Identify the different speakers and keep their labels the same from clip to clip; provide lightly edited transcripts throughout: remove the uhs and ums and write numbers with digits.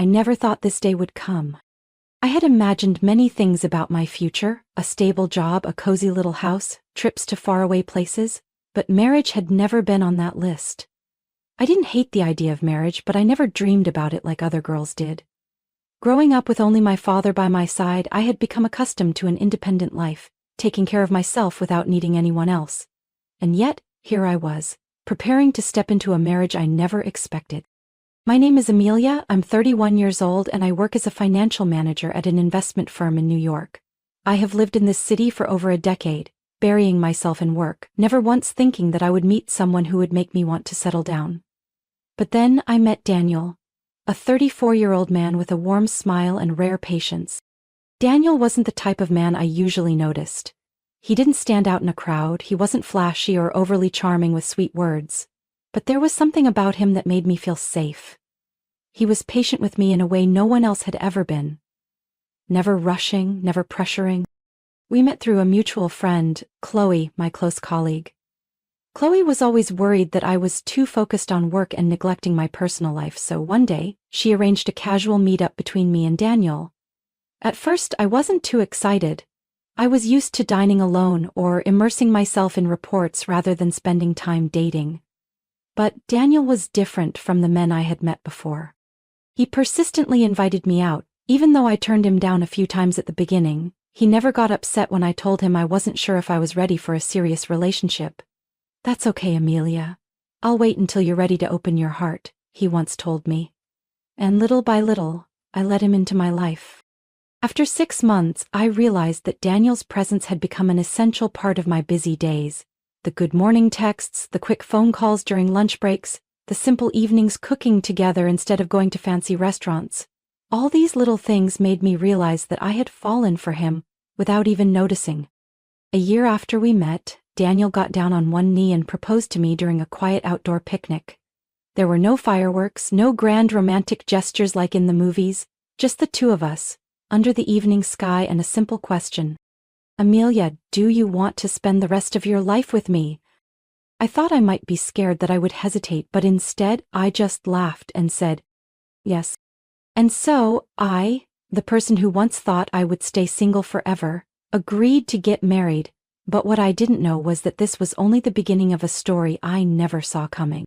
Speaker 1: I never thought this day would come. I had imagined many things about my future, a stable job, a cozy little house, trips to faraway places, but marriage had never been on that list. I didn't hate the idea of marriage, but I never dreamed about it like other girls did. Growing up with only my father by my side, I had become accustomed to an independent life, taking care of myself without needing anyone else. And yet, here I was, preparing to step into a marriage I never expected. My name is Amelia, I'm 31 years old, and I work as a financial manager at an investment firm in New York. I have lived in this city for over a decade, burying myself in work, never once thinking that I would meet someone who would make me want to settle down. But then I met Daniel, a 34-year-old man with a warm smile and rare patience. Daniel wasn't the type of man I usually noticed. He didn't stand out in a crowd, he wasn't flashy or overly charming with sweet words. But there was something about him that made me feel safe. He was patient with me in a way no one else had ever been. Never rushing, never pressuring. We met through a mutual friend, Chloe, my close colleague. Chloe was always worried that I was too focused on work and neglecting my personal life, so one day, she arranged a casual meetup between me and Daniel. At first, I wasn't too excited. I was used to dining alone or immersing myself in reports rather than spending time dating. But Daniel was different from the men I had met before. He persistently invited me out, even though I turned him down a few times at the beginning. He never got upset when I told him I wasn't sure if I was ready for a serious relationship. "That's okay, Amelia. I'll wait until you're ready to open your heart," he once told me. And little by little, I let him into my life. After 6 months, I realized that Daniel's presence had become an essential part of my busy days. The good morning texts, the quick phone calls during lunch breaks, the simple evenings cooking together instead of going to fancy restaurants. All these little things made me realize that I had fallen for him without even noticing. A year after we met, Daniel got down on one knee and proposed to me during a quiet outdoor picnic. There were no fireworks, no grand romantic gestures like in the movies, just the two of us, under the evening sky, and a simple question. "Amelia, do you want to spend the rest of your life with me?" I thought I might be scared that I would hesitate, but instead I just laughed and said, "Yes." And so I, the person who once thought I would stay single forever, agreed to get married, but what I didn't know was that this was only the beginning of a story I never saw coming.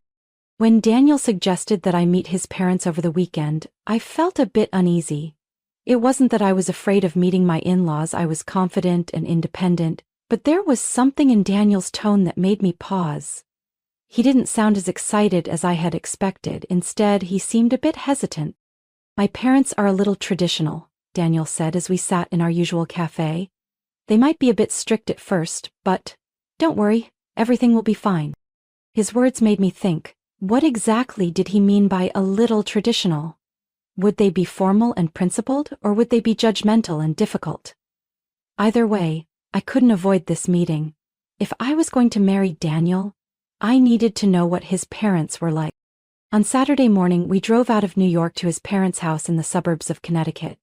Speaker 1: When Daniel suggested that I meet his parents over the weekend, I felt a bit uneasy. It wasn't that I was afraid of meeting my in-laws, I was confident and independent, but there was something in Daniel's tone that made me pause. He didn't sound as excited as I had expected. Instead, he seemed a bit hesitant. "My parents are a little traditional," Daniel said as we sat in our usual cafe. "They might be a bit strict at first, but don't worry, everything will be fine." His words made me think, what exactly did he mean by a little traditional? Would they be formal and principled, or would they be judgmental and difficult? Either way, I couldn't avoid this meeting. If I was going to marry Daniel, I needed to know what his parents were like. On Saturday morning, we drove out of New York to his parents' house in the suburbs of Connecticut.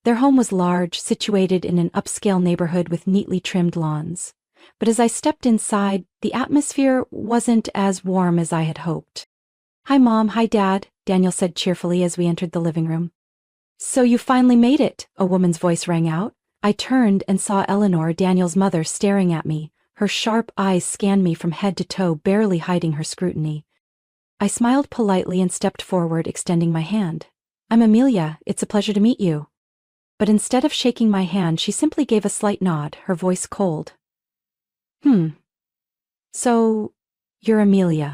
Speaker 1: Their home was large, situated in an upscale neighborhood with neatly trimmed lawns. But as I stepped inside, the atmosphere wasn't as warm as I had hoped. "Hi, Mom. Hi, Dad," Daniel said cheerfully as we entered the living room. "So you finally made it," a woman's voice rang out. I turned and saw Eleanor, Daniel's mother, staring at me. Her sharp eyes scanned me from head to toe, barely hiding her scrutiny. I smiled politely and stepped forward, extending my hand. "I'm Amelia. It's a pleasure to meet you." But instead of shaking my hand, she simply gave a slight nod, her voice cold. So, you're Amelia."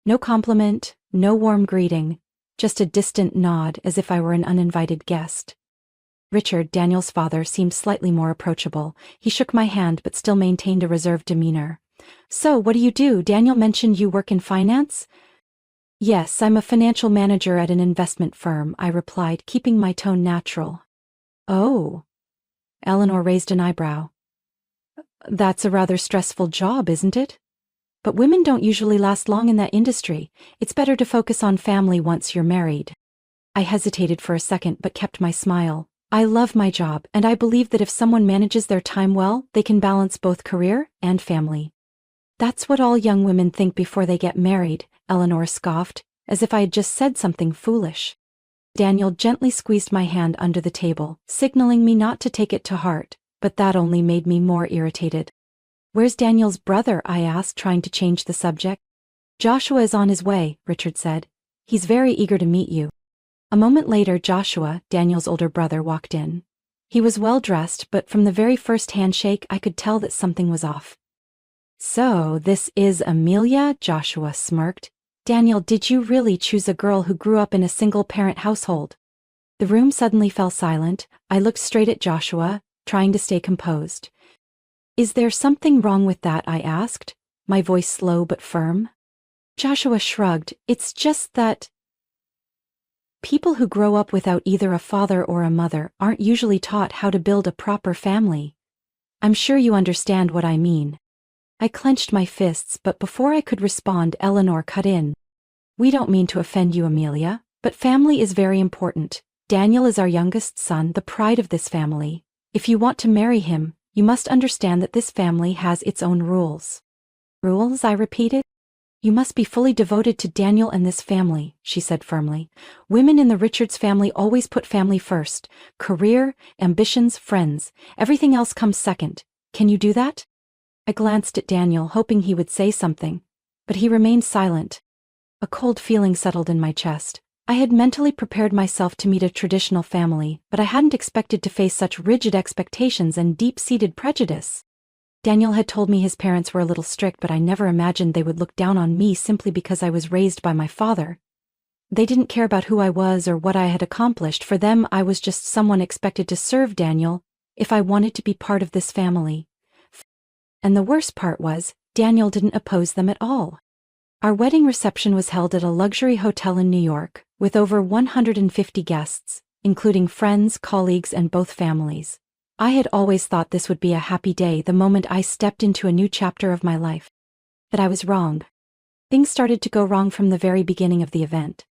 Speaker 1: No compliment, no warm greeting, just a distant nod as if I were an uninvited guest. Richard, Daniel's father, seemed slightly more approachable. He shook my hand but still maintained a reserved demeanor. "So, what do you do? Daniel mentioned you work in finance?" "Yes, I'm a financial manager at an investment firm," I replied, keeping my tone natural. "Oh." Eleanor raised an eyebrow. "That's a rather stressful job, isn't it? But women don't usually last long in that industry. It's better to focus on family once you're married." I hesitated for a second but kept my smile. I love my job, and I believe that if someone manages their time well, they can balance both career and family. "That's what all young women think before they get married," Eleanor scoffed, as if I had just said something foolish. Daniel gently squeezed my hand under the table, signaling me not to take it to heart, but that only made me more irritated. "Where's Daniel's brother?" I asked, trying to change the subject. "Joshua is on his way," Richard said. "He's very eager to meet you." A moment later, Joshua, Daniel's older brother, walked in. He was well dressed, but from the very first handshake I could tell that something was off. "So, this is Amelia?" Joshua smirked. "Daniel, did you really choose a girl who grew up in a single-parent household?" The room suddenly fell silent. I looked straight at Joshua, trying to stay composed. "Is there something wrong with that?" I asked, my voice slow but firm. Joshua shrugged. "It's just that people who grow up without either a father or a mother aren't usually taught how to build a proper family. I'm sure you understand what I mean." I clenched my fists, but before I could respond, Eleanor cut in. "We don't mean to offend you, Amelia, but family is very important. Daniel is our youngest son, the pride of this family. If you want to marry him, you must understand that this family has its own rules." "Rules?" I repeated. "You must be fully devoted to Daniel and this family," she said firmly. "Women in the Richards family always put family first. Career, ambitions, friends. Everything else comes second. Can you do that?" I glanced at Daniel, hoping he would say something, but he remained silent. A cold feeling settled in my chest. I had mentally prepared myself to meet a traditional family, but I hadn't expected to face such rigid expectations and deep-seated prejudice. Daniel had told me his parents were a little strict, but I never imagined they would look down on me simply because I was raised by my father. They didn't care about who I was or what I had accomplished. For them, I was just someone expected to serve Daniel if I wanted to be part of this family. And the worst part was, Daniel didn't oppose them at all. Our wedding reception was held at a luxury hotel in New York, with over 150 guests, including friends, colleagues, and both families. I had always thought this would be a happy day the moment I stepped into a new chapter of my life. But I was wrong. Things started to go wrong from the very beginning of the event.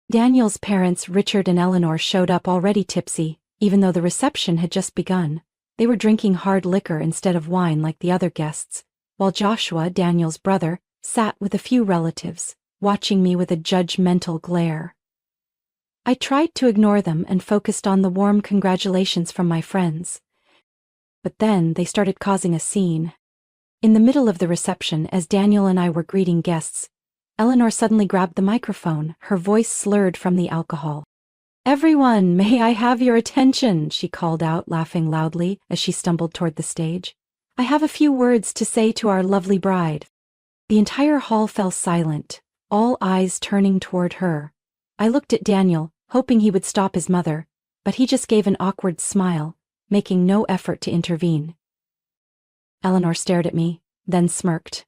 Speaker 1: Daniel's parents, Richard and Eleanor, showed up already tipsy, even though the reception had just begun. They were drinking hard liquor instead of wine like the other guests, while Joshua, Daniel's brother, sat with a few relatives, watching me with a judgmental glare. I tried to ignore them and focused on the warm congratulations from my friends. But then they started causing a scene. In the middle of the reception, as Daniel and I were greeting guests, Eleanor suddenly grabbed the microphone, her voice slurred from the alcohol. "Everyone, may I have your attention?" she called out, laughing loudly as she stumbled toward the stage. "I have a few words to say to our lovely bride." The entire hall fell silent, all eyes turning toward her. I looked at Daniel, hoping he would stop his mother, but he just gave an awkward smile, making no effort to intervene. Eleanor stared at me, then smirked.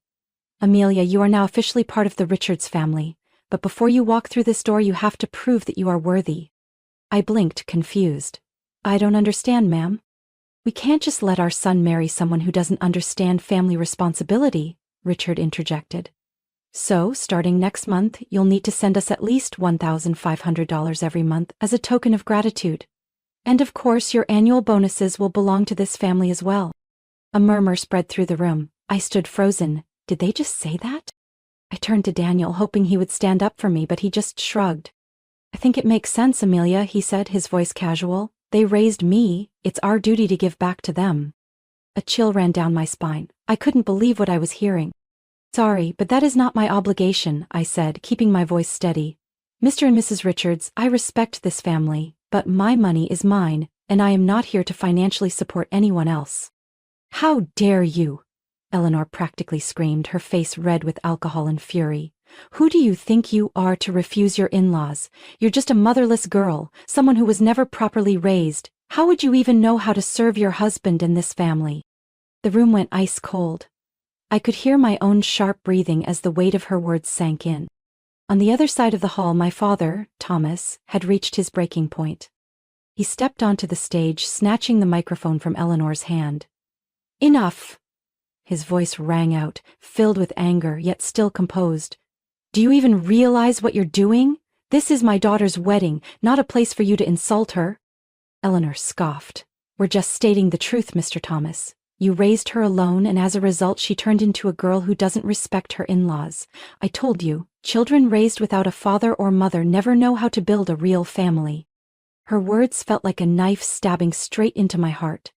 Speaker 1: "Amelia, you are now officially part of the Richards family, but before you walk through this door you have to prove that you are worthy." I blinked, confused. "I don't understand, ma'am." "We can't just let our son marry someone who doesn't understand family responsibility," Richard interjected. "So, starting next month, you'll need to send us at least $1,500 every month as a token of gratitude. And of course your annual bonuses will belong to this family as well." A murmur spread through the room. I stood frozen. Did they just say that? I turned to Daniel, hoping he would stand up for me, but he just shrugged. "I think it makes sense, Amelia," he said, his voice casual. "They raised me. It's our duty to give back to them." A chill ran down my spine. I couldn't believe what I was hearing. "Sorry, but that is not my obligation," I said, keeping my voice steady. "Mr. and Mrs. Richards, I respect this family, but my money is mine, and I am not here to financially support anyone else." "How dare you!" Eleanor practically screamed, her face red with alcohol and fury. "Who do you think you are to refuse your in-laws? You're just a motherless girl, someone who was never properly raised. How would you even know how to serve your husband and this family?" The room went ice cold. I could hear my own sharp breathing as the weight of her words sank in. On the other side of the hall, my father, Thomas, had reached his breaking point. He stepped onto the stage, snatching the microphone from Eleanor's hand. "Enough!" His voice rang out, filled with anger, yet still composed. "Do you even realize what you're doing? This is my daughter's wedding, not a place for you to insult her." Eleanor scoffed. "We're just stating the truth, Mr. Thomas. You raised her alone, and as a result she turned into a girl who doesn't respect her in-laws. I told you, Children raised without a father or mother never know how to build a real family. Her words felt like a knife stabbing straight into my heart.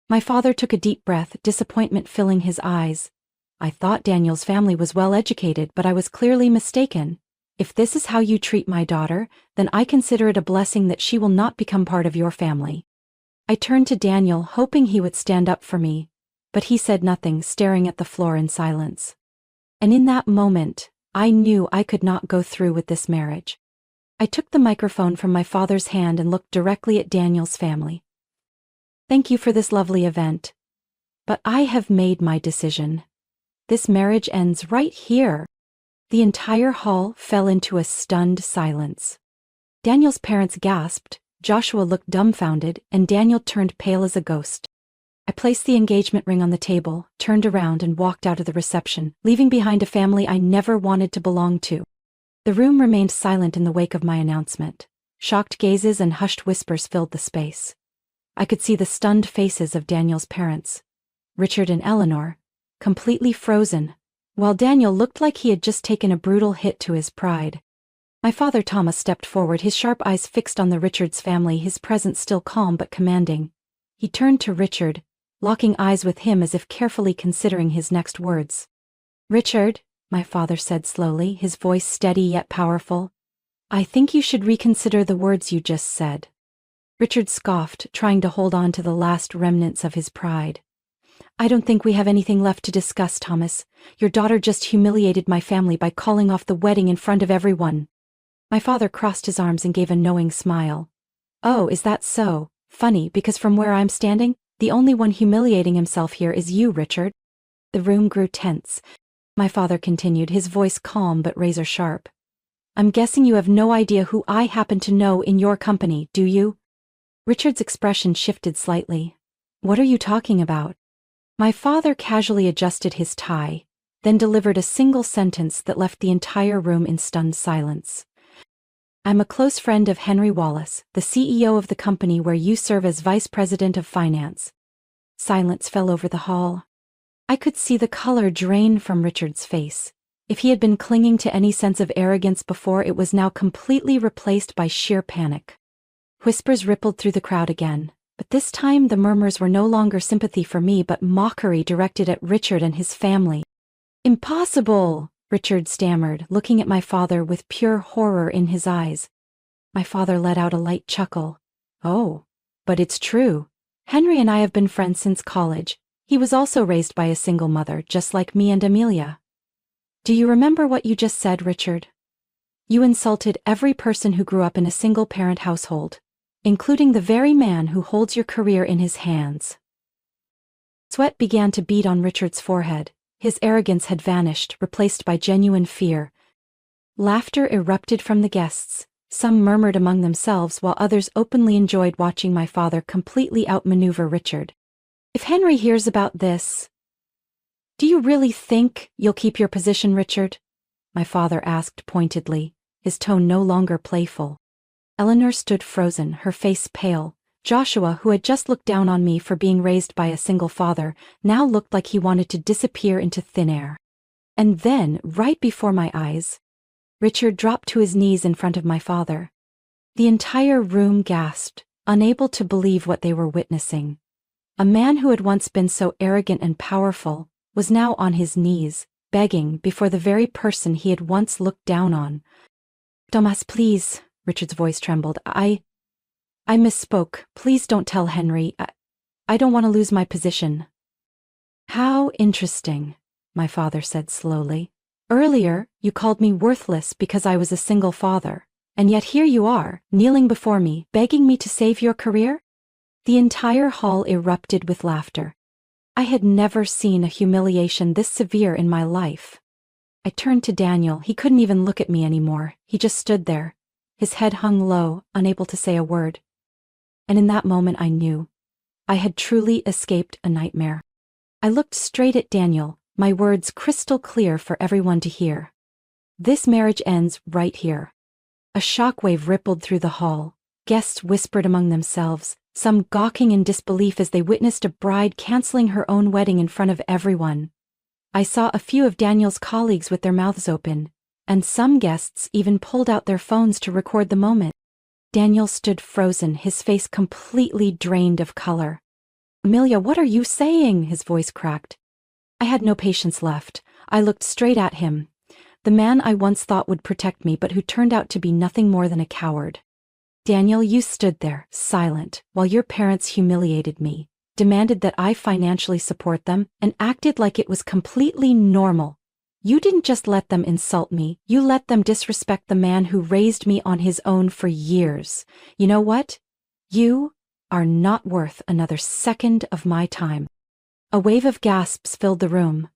Speaker 1: My father took a deep breath, disappointment filling his eyes. I thought Daniel's family was well educated, but I was clearly mistaken. If this is how you treat my daughter, then I consider it a blessing that she will not become part of your family. I turned to Daniel, hoping he would stand up for me, but he said nothing, staring at the floor in silence. And in that moment, I knew I could not go through with this marriage. I took the microphone from my father's hand and looked directly at Daniel's family. Thank you for this lovely event. But I have made my decision. This marriage ends right here. The entire hall fell into a stunned silence. Daniel's parents gasped, Joshua looked dumbfounded, and Daniel turned pale as a ghost. I placed the engagement ring on the table, turned around and walked out of the reception, leaving behind a family I never wanted to belong to. The room remained silent in the wake of my announcement. Shocked gazes and hushed whispers filled the space. I could see the stunned faces of Daniel's parents, Richard and Eleanor, completely frozen, while Daniel looked like he had just taken a brutal hit to his pride. My father Thomas stepped forward, his sharp eyes fixed on the Richards family, his presence still calm but commanding. He turned to Richard, locking eyes with him as if carefully considering his next words. "Richard," my father said slowly, his voice steady yet powerful, "I think you should reconsider the words you just said." Richard scoffed, trying to hold on to the last remnants of his pride. "I don't think we have anything left to discuss, Thomas. Your daughter just humiliated my family by calling off the wedding in front of everyone." My father crossed his arms and gave a knowing smile. "Oh, is that so? Funny, because from where I'm standing, the only one humiliating himself here is you, Richard." The room grew tense. My father continued, his voice calm but razor sharp. "I'm guessing you have no idea who I happen to know in your company, do you?" Richard's expression shifted slightly. "What are you talking about?" My father casually adjusted his tie, then delivered a single sentence that left the entire room in stunned silence. "I'm a close friend of Henry Wallace, the CEO of the company where you serve as Vice President of Finance." Silence fell over the hall. I could see the color drain from Richard's face. If he had been clinging to any sense of arrogance before, it was now completely replaced by sheer panic. Whispers rippled through the crowd again, but this time the murmurs were no longer sympathy for me but mockery directed at Richard and his family. "Impossible!" Richard stammered, looking at my father with pure horror in his eyes. My father let out a light chuckle. "Oh, but it's true. Henry and I have been friends since college. He was also raised by a single mother, just like me and Amelia." "Do you remember what you just said, Richard? You insulted every person who grew up in a single-parent household, including the very man who holds your career in his hands." Sweat began to bead on Richard's forehead. His arrogance had vanished, replaced by genuine fear. Laughter erupted from the guests. Some murmured among themselves while others openly enjoyed watching my father completely outmaneuver Richard. "If Henry hears about this..." "Do you really think you'll keep your position, Richard?" my father asked pointedly, his tone no longer playful. Eleanor stood frozen, her face pale. Joshua, who had just looked down on me for being raised by a single father, now looked like he wanted to disappear into thin air. And then, right before my eyes, Richard dropped to his knees in front of my father. The entire room gasped, unable to believe what they were witnessing. A man who had once been so arrogant and powerful was now on his knees, begging before the very person he had once looked down on. "Thomas, please," Richard's voice trembled. I misspoke. Please don't tell Henry. I don't want to lose my position." "How interesting," my father said slowly. "Earlier, you called me worthless because I was a single father, and yet here you are, kneeling before me, begging me to save your career?" The entire hall erupted with laughter. I had never seen a humiliation this severe in my life. I turned to Daniel. He couldn't even look at me anymore. He just stood there, his head hung low, unable to say a word. And in that moment I knew I had truly escaped a nightmare. I looked straight at Daniel, my words crystal clear for everyone to hear. "This marriage ends right here." A shockwave rippled through the hall. Guests whispered among themselves, some gawking in disbelief as they witnessed a bride canceling her own wedding in front of everyone. I saw a few of Daniel's colleagues with their mouths open, and some guests even pulled out their phones to record the moment. Daniel stood frozen, his face completely drained of color. "Amelia, what are you saying?" His voice cracked. I had no patience left. I looked straight at him. The man I once thought would protect me but who turned out to be nothing more than a coward. "Daniel, you stood there, silent, while your parents humiliated me, demanded that I financially support them, and acted like it was completely normal. You didn't just let them insult me, you let them disrespect the man who raised me on his own for years. You know what? You are not worth another second of my time." A wave of gasps filled the room.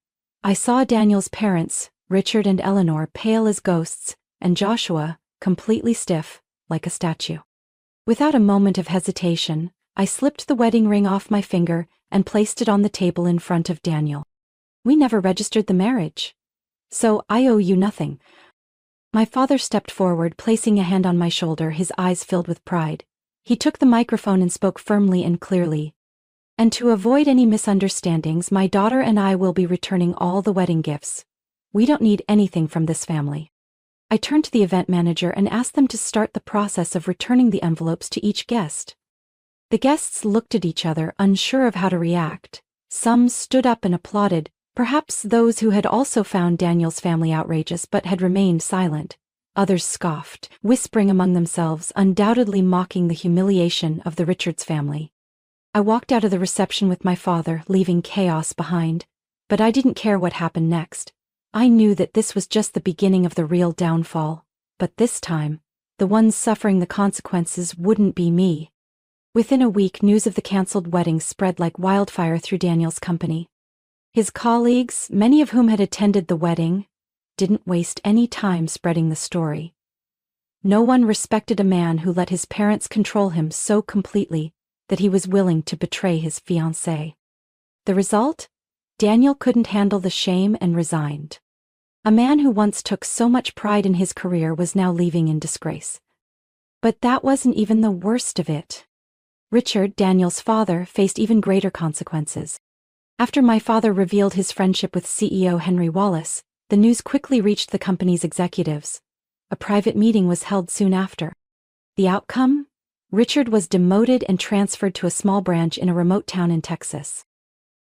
Speaker 1: I saw Daniel's parents, Richard and Eleanor, pale as ghosts, and Joshua, completely stiff, like a statue. Without a moment of hesitation, I slipped the wedding ring off my finger and placed it on the table in front of Daniel. "We never registered the marriage, so I owe you nothing." My father stepped forward, placing a hand on my shoulder, his eyes filled with pride. He took the microphone and spoke firmly and clearly. "And to avoid any misunderstandings, my daughter and I will be returning all the wedding gifts. We don't need anything from this family." I turned to the event manager and asked them to start the process of returning the envelopes to each guest. The guests looked at each other, unsure of how to react. Some stood up and applauded, perhaps those who had also found Daniel's family outrageous but had remained silent. Others scoffed, whispering among themselves, undoubtedly mocking the humiliation of the Richards family. I walked out of the reception with my father, leaving chaos behind, but I didn't care what happened next. I knew that this was just the beginning of the real downfall, but this time, the ones suffering the consequences wouldn't be me. Within a week, news of the cancelled wedding spread like wildfire through Daniel's company. His colleagues, many of whom had attended the wedding, didn't waste any time spreading the story. No one respected a man who let his parents control him so completely that he was willing to betray his fiancée. The result? Daniel couldn't handle the shame and resigned. A man who once took so much pride in his career was now leaving in disgrace. But that wasn't even the worst of it. Richard, Daniel's father, faced even greater consequences. After my father revealed his friendship with CEO Henry Wallace, the news quickly reached the company's executives. A private meeting was held soon after. The outcome? Richard was demoted and transferred to a small branch in a remote town in Texas.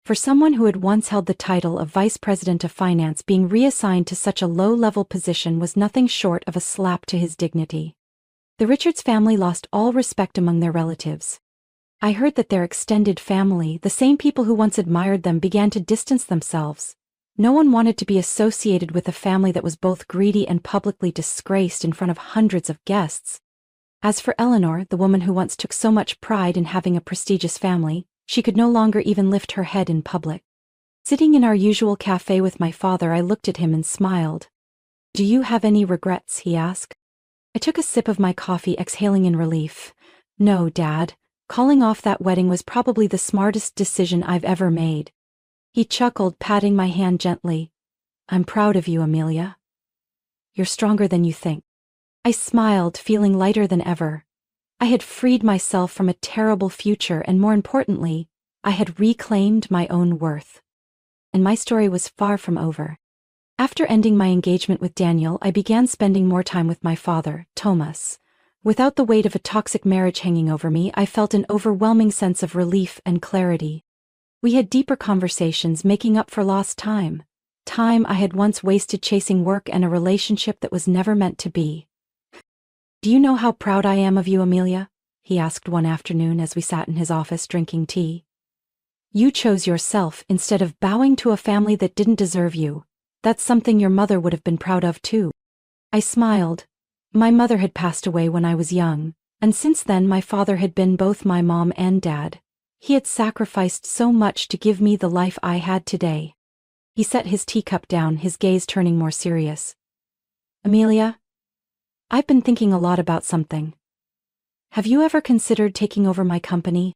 Speaker 1: For someone who had once held the title of Vice President of Finance, being reassigned to such a low-level position was nothing short of a slap to his dignity. The Richards family lost all respect among their relatives. I heard that their extended family, the same people who once admired them, began to distance themselves. No one wanted to be associated with a family that was both greedy and publicly disgraced in front of hundreds of guests. As for Eleanor, the woman who once took so much pride in having a prestigious family, she could no longer even lift her head in public. Sitting in our usual cafe with my father, I looked at him and smiled. "Do you have any regrets?" he asked. I took a sip of my coffee, exhaling in relief. "No, Dad. Calling off that wedding was probably the smartest decision I've ever made." He chuckled, patting my hand gently. "I'm proud of you, Amelia. You're stronger than you think." I smiled, feeling lighter than ever. I had freed myself from a terrible future, and more importantly, I had reclaimed my own worth. And my story was far from over. After ending my engagement with Daniel, I began spending more time with my father, Thomas. Without the weight of a toxic marriage hanging over me, I felt an overwhelming sense of relief and clarity. We had deeper conversations, making up for lost time. Time I had once wasted chasing work and a relationship that was never meant to be. "Do you know how proud I am of you, Amelia?" he asked one afternoon as we sat in his office drinking tea. "You chose yourself instead of bowing to a family that didn't deserve you. That's something your mother would have been proud of too." I smiled. My mother had passed away when I was young, and since then my father had been both my mom and dad. He had sacrificed so much to give me the life I had today. He set his teacup down, his gaze turning more serious. "Amelia, I've been thinking a lot about something. Have you ever considered taking over my company?"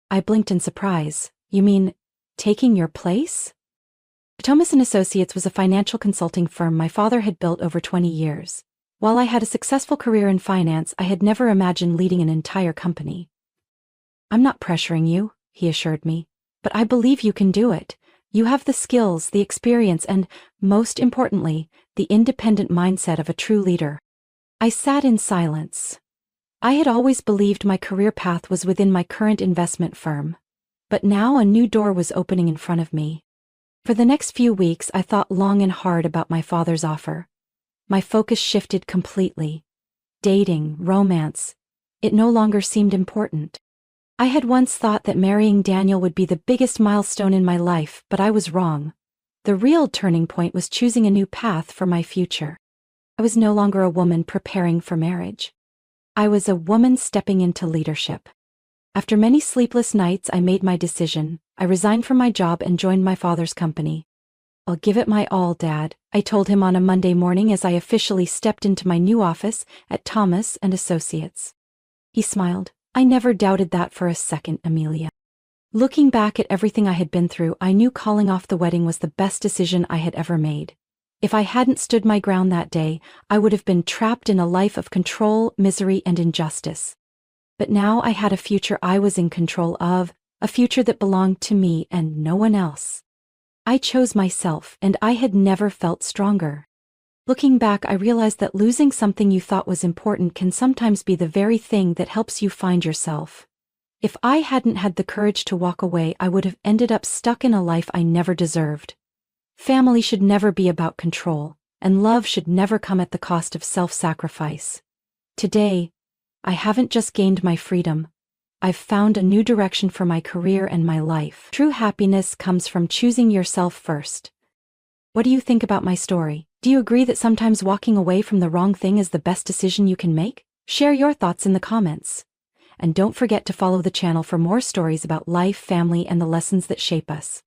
Speaker 1: I blinked in surprise. "You mean, taking your place?" Thomas & Associates was a financial consulting firm my father had built over 20 years. While I had a successful career in finance, I had never imagined leading an entire company. "I'm not pressuring you," he assured me, "but I believe you can do it. You have the skills, the experience, and, most importantly, the independent mindset of a true leader. I sat in silence. I had always believed my career path was within my current investment firm. But now a new door was opening in front of me. For the next few weeks, I thought long and hard about my father's offer. My focus shifted completely. Dating, romance, it no longer seemed important. I had once thought that marrying Daniel would be the biggest milestone in my life, but I was wrong. The real turning point was choosing a new path for my future. I was no longer a woman preparing for marriage. I was a woman stepping into leadership. After many sleepless nights, I made my decision. I resigned from my job and joined my father's company. "I'll give it my all, Dad," I told him on a Monday morning as I officially stepped into my new office at Thomas & Associates. He smiled. "I never doubted that for a second, Amelia." Looking back at everything I had been through, I knew calling off the wedding was the best decision I had ever made. If I hadn't stood my ground that day, I would have been trapped in a life of control, misery, and injustice. But now I had a future I was in control of, a future that belonged to me and no one else. I chose myself, and I had never felt stronger. Looking back, I realized that losing something you thought was important can sometimes be the very thing that helps you find yourself. If I hadn't had the courage to walk away, I would have ended up stuck in a life I never deserved. Family should never be about control, and love should never come at the cost of self-sacrifice. Today, I haven't just gained my freedom. I've found a new direction for my career and my life. True happiness comes from choosing yourself first. What do you think about my story? Do you agree that sometimes walking away from the wrong thing is the best decision you can make? Share your thoughts in the comments. And don't forget to follow the channel for more stories about life, family, and the lessons that shape us.